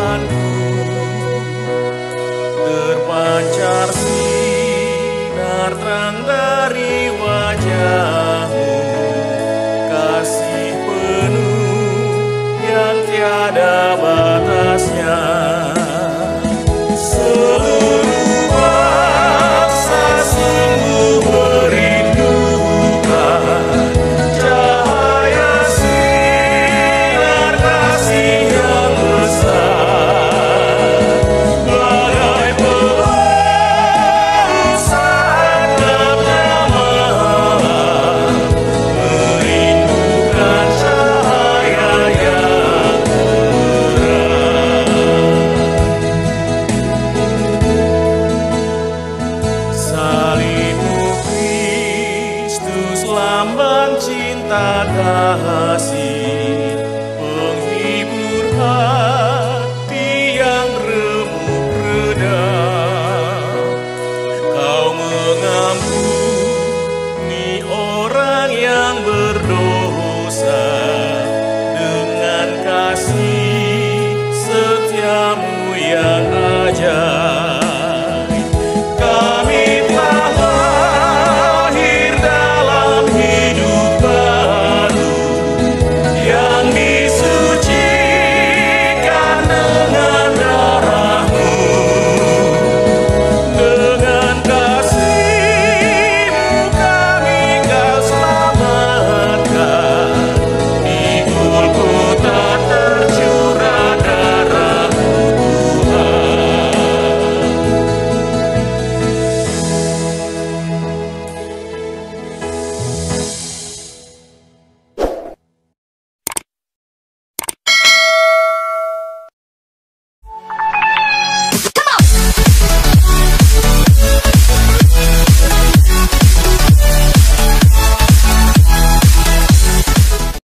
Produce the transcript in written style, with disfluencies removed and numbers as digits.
Tuhanku, terpancar sinar terang dari wajah-Mu, kasih penuh yang tiada batasnya. Seluruh bangsa sungguh merindukan cahaya sinar kasih yang besar, bagai pelangi saat gelapnya malam, merindukan cahaya yang terang. Salib-Mu Kristus, lambang cinta kasih, penghibur hati yang remuk redam. Kau mengampuni orang yang berdosa dengan kasih setia-Mu yang ajaib.